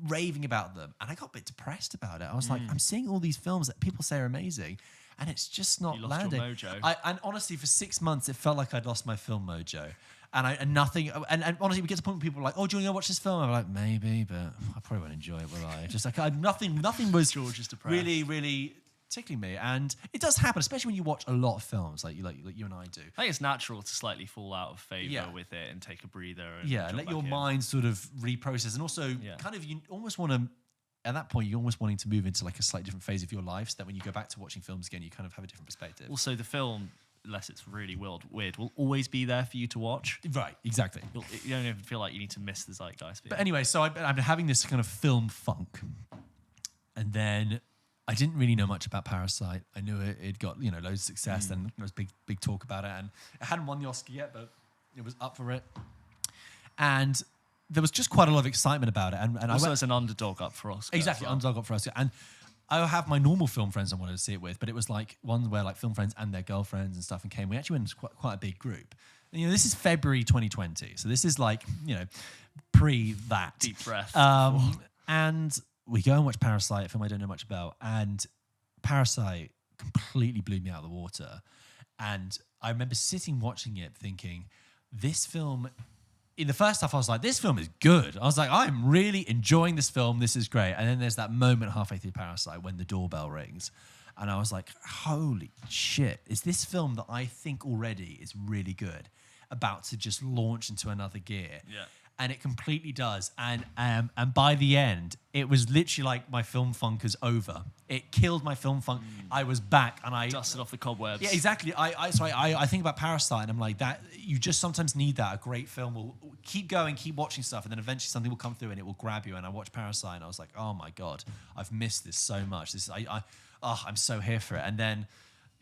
raving about them. And I got a bit depressed about it. I was like, I'm seeing all these films that people say are amazing, and it's just not landing. You lost your mojo. And honestly, for 6 months, it felt like I'd lost my film mojo. And honestly, we get to the point where people are like, oh, do you want to go watch this film? I'm like, maybe, but I probably won't enjoy it, will I? Just like, nothing was George is depressed. really, really tickling me. And it does happen, especially when you watch a lot of films like you and I do. I think it's natural to slightly fall out of favour with it and take a breather. And let your mind sort of reprocess. And also, kind of, you almost want to, at that point, you're almost wanting to move into like a slightly different phase of your life, so that when you go back to watching films again, you kind of have a different perspective. Also, the film, unless it's really weird, will always be there for you to watch. Right, exactly. You don't even feel like you need to miss the zeitgeist. But anyway, so I'm having this kind of film funk. And then I didn't really know much about Parasite. I knew it got, loads of success, and there was big talk about it. And it hadn't won the Oscar yet, but it was up for it. And there was just quite a lot of excitement about it. And also, it's an underdog up for Oscar. Exactly, underdog up for Oscar. And I have my normal film friends I wanted to see it with, but it was like one where like film friends and their girlfriends and stuff and came. We actually went as quite a big group. And, this is February 2020, so this is like, pre that. Deep breath. And we go and watch Parasite, a film I don't know much about, and Parasite completely blew me out of the water. And I remember sitting watching it thinking, this film, in the first half I was like, this film is good. I was like, I'm really enjoying this film. This is great. And then there's that moment halfway through Parasite when the doorbell rings. And I was like, holy shit, is this film that I think already is really good about to just launch into another gear? Yeah. And it completely does. And by the end, it was literally like my film funk is over. It killed my film funk. I was back, and I dusted off the cobwebs. Yeah, exactly. I think about Parasite, and I'm like, that you just sometimes need that. A great film will keep going, keep watching stuff, and then eventually something will come through and it will grab you. And I watched Parasite, and I was like, oh my god, I've missed this so much. I'm so here for it. And then,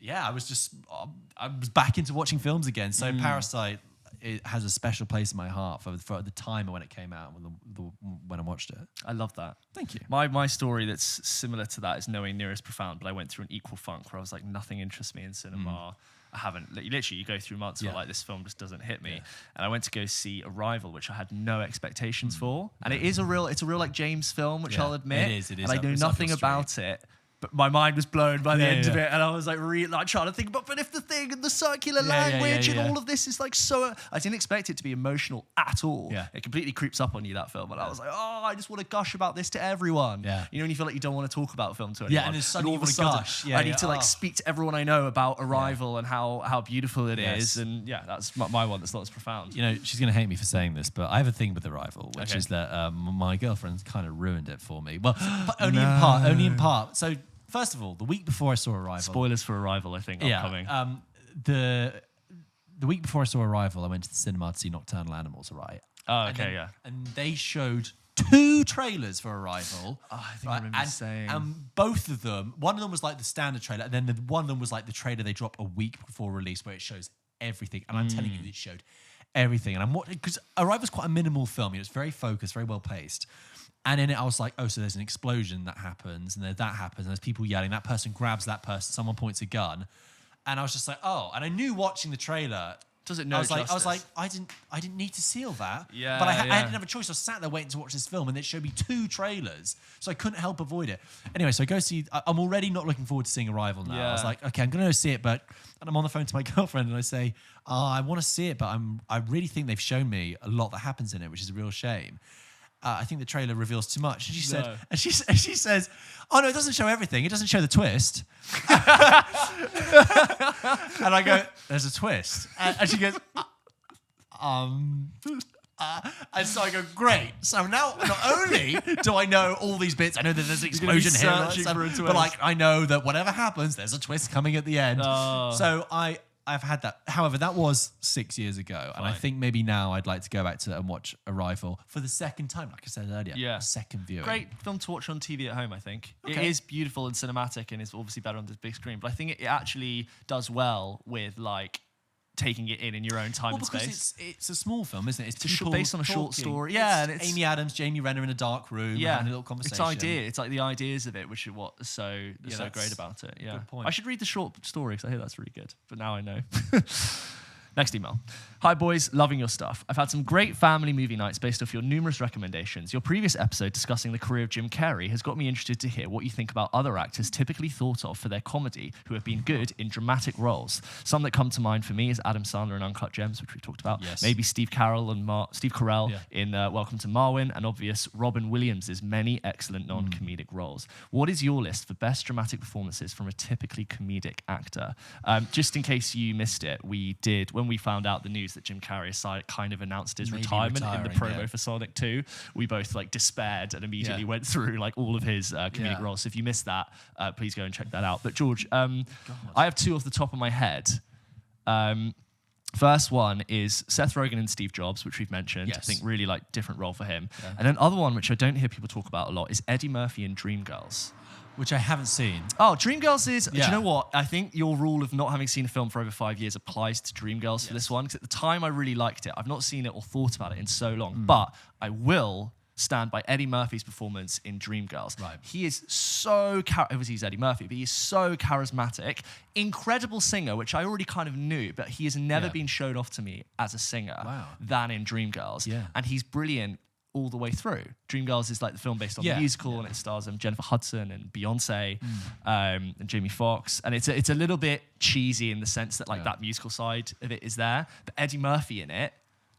I was back into watching films again. So Parasite, it has a special place in my heart for the time when it came out, when I watched it. I love that. Thank you. My story that's similar to that is nowhere near as profound, but I went through an equal funk where I was like, nothing interests me in cinema. I haven't. Literally, you go through months where like this film just doesn't hit me. And I went to go see Arrival, which I had no expectations for. And it's a real like James film, which I'll admit. It is. And I knew nothing about it. But my mind was blown by the end of it, and I was like, really like trying to think about, but if the thing and the circular language and all of this is like so, I didn't expect it to be emotional at all. Yeah. It completely creeps up on you, that film, and I was like, oh, I just want to gush about this to everyone. Yeah. When you feel like you don't want to talk about film to anyone. Yeah, and it's suddenly all of a you wanna sudden, gush. I need to like speak to everyone I know about Arrival and how beautiful it is, and that's my one. That's not as profound. She's gonna hate me for saying this, but I have a thing with Arrival, which is that my girlfriend's kind of ruined it for me. Well, only in part. So. First of all, the week before I saw Arrival... Spoilers for Arrival, I think, upcoming. The week before I saw Arrival, I went to the cinema to see Nocturnal Animals, right? Oh, okay, And they showed 2 trailers for Arrival. Oh, I think I remember saying... And both of them, one of them was like the standard trailer, and then one of them was like the trailer they dropped a week before release where it shows everything. And I'm telling you, it showed everything. And I'm watching, because Arrival's quite a minimal film. It's very focused, very well paced. And in it, I was like, oh, so there's an explosion that happens, and then that happens, and there's people yelling. That person grabs that person. Someone points a gun, and I was just like, oh. And I knew watching the trailer. Does it know I was justice? like, I didn't need to see all that. Yeah, But I didn't have a choice. I was sat there waiting to watch this film, and it showed me 2 trailers, so I couldn't help avoid it. Anyway, so I go see. I'm already not looking forward to seeing Arrival now. I was like, okay, I'm going to go see it, and I'm on the phone to my girlfriend, and I say, I want to see it, but I really think they've shown me a lot that happens in it, which is a real shame. I think the trailer reveals too much. And she said, and she says, oh no, it doesn't show everything. It doesn't show the twist. And I go, there's a twist. And she goes, and so I go, great. So now not only do I know all these bits, I know that there's an explosion here, but like I know that whatever happens, there's a twist coming at the end. So I've had that. However, that was 6 years ago. And I think maybe now I'd like to go back to and watch Arrival for the second time, like I said earlier. Yeah. A second viewing. Great film to watch on TV at home, I think. Okay. It is beautiful and cinematic, and it's obviously better on the big screen. But I think it actually does well with like taking it in your own time and space. It's a small film, isn't it? It's people based on a short talking. story. Yeah, It's and it's Amy Adams, Jamie Renner in a dark room, having a little conversation. It's like the ideas of it, which is what is so great about it. Yeah, good point. I should read the short story because I hear that's really good. But now I know. Next email. Hi boys, loving your stuff. I've had some great family movie nights based off your numerous recommendations. Your previous episode discussing the career of Jim Carrey has got me interested to hear what you think about other actors typically thought of for their comedy who have been good in dramatic roles. Some that come to mind for me is Adam Sandler in Uncut Gems, which we've talked about. Yes. Maybe Steve Carell in Welcome to Marwen, and obvious Robin Williams' many excellent non-comedic roles. What is your list for best dramatic performances from a typically comedic actor? Just in case you missed it, we did, when we found out the news that Jim Carrey kind of announced his retirement in the promo for Sonic 2, we both like despaired and immediately went through like all of his comedic roles. So if you missed that, please go and check that out. But George, I have 2 off the top of my head. First one is Seth Rogen and Steve Jobs, which we've mentioned. Yes. I think really like different role for him. Yeah. And then other one, which I don't hear people talk about a lot, is Eddie Murphy in Dreamgirls. Which I haven't seen. Oh, Dreamgirls is... Do you know what? I think your rule of not having seen a film for over 5 years applies to Dreamgirls for this one. Because at the time, I really liked it. I've not seen it or thought about it in so long. But I will stand by Eddie Murphy's performance in Dreamgirls. Right. He is so... Obviously, he's Eddie Murphy, but he is so charismatic. Incredible singer, which I already kind of knew, but he has never been shown off to me as a singer than in Dreamgirls. Yeah. And he's brilliant all the way through. Dreamgirls is like the film based on the musical, and it stars Jennifer Hudson and Beyonce and Jamie Foxx. And it's a little bit cheesy in the sense that like that musical side of it is there, but Eddie Murphy in it,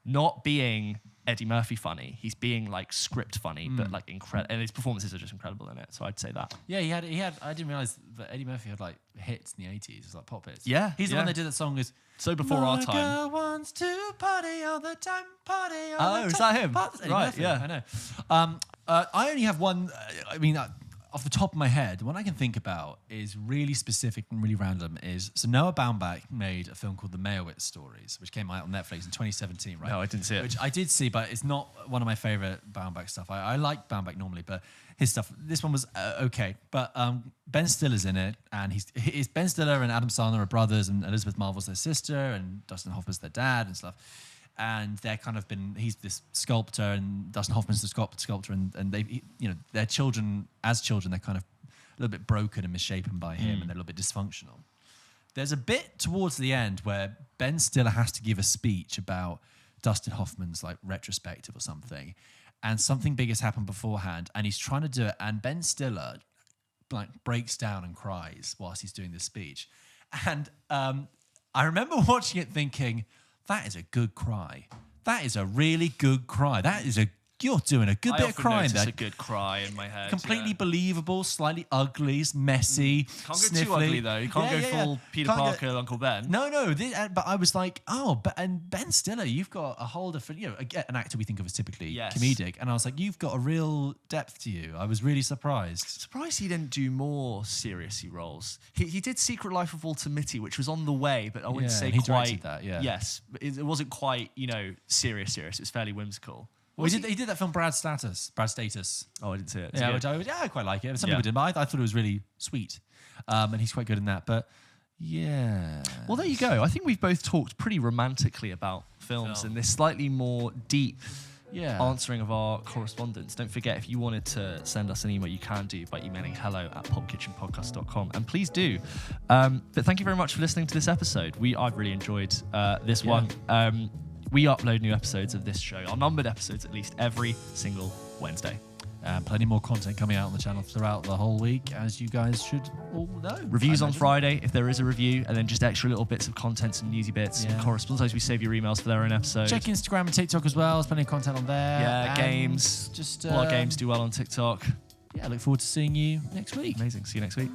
not being Eddie Murphy funny, he's being like script funny, but like incredible, and his performances are just incredible in it. So I'd say that. Yeah, he had. I didn't realize that Eddie Murphy had like hits in the 80s, it was like pop hits. Yeah, he's the one that did that song. Is so before our time. Girl wants to party all the time, party all the time. Oh, is that him? That's Eddie Right, Murphy, yeah. I know. I only have one. Off the top of my head, the one I can think about is really specific and really random. So Noah Baumbach made a film called The Meyerowitz Stories, which came out on Netflix in 2017, right? No, I didn't see it. Which I did see, but it's not one of my favorite Baumbach stuff. I like Baumbach normally, but his stuff, this one was okay. But Ben Stiller's in it, and he's Ben Stiller and Adam Sandler are brothers, and Elizabeth Marvel's their sister, and Dustin Hoffman's their dad and stuff. And they're kind of he's this sculptor, and Dustin Hoffman's the sculptor, and they, their children, as children, they're kind of a little bit broken and misshapen by him, and they're a little bit dysfunctional. There's a bit towards the end where Ben Stiller has to give a speech about Dustin Hoffman's like retrospective or something, and something big has happened beforehand, and he's trying to do it, and Ben Stiller like breaks down and cries whilst he's doing this speech. And I remember watching it thinking, that is a good cry. That is a really good cry. You're doing a good bit of crying there. A good cry in my head. Completely believable, slightly ugly, messy, Can't go sniffly. too ugly though. You can't go full Peter Parker, Uncle Ben. No. But I was like, and Ben Stiller, you've got a whole different, an actor we think of as typically comedic. And I was like, you've got a real depth to you. I was really surprised. Surprised he didn't do more seriousy roles. He did Secret Life of Walter Mitty, which was on the way, but I wouldn't say he quite. directed that, yeah. Yes, but it wasn't quite, serious. It was fairly whimsical. Well, he did that film Brad Status. Oh, I didn't see it. Yeah, I quite like it. Some people didn't, but I thought it was really sweet. And he's quite good in that. But Yeah. Well, there you go. I think we've both talked pretty romantically about films and this slightly more deep answering of our correspondence. Don't forget, if you wanted to send us an email, you can do by emailing hello@pulpkitchenpodcast.com. And please do. But thank you very much for listening to this episode. I've really enjoyed this one. We upload new episodes of this show, our numbered episodes at least, every single Wednesday. Plenty more content coming out on the channel throughout the whole week, as you guys should all know. Reviews on Friday, if there is a review, and then just extra little bits of content, some newsy bits, and correspondence. Sometimes we save your emails for their own episode. Check Instagram and TikTok as well. There's plenty of content on there. Yeah, And games. Just all our games do well on TikTok. Yeah, I look forward to seeing you next week. Amazing. See you next week.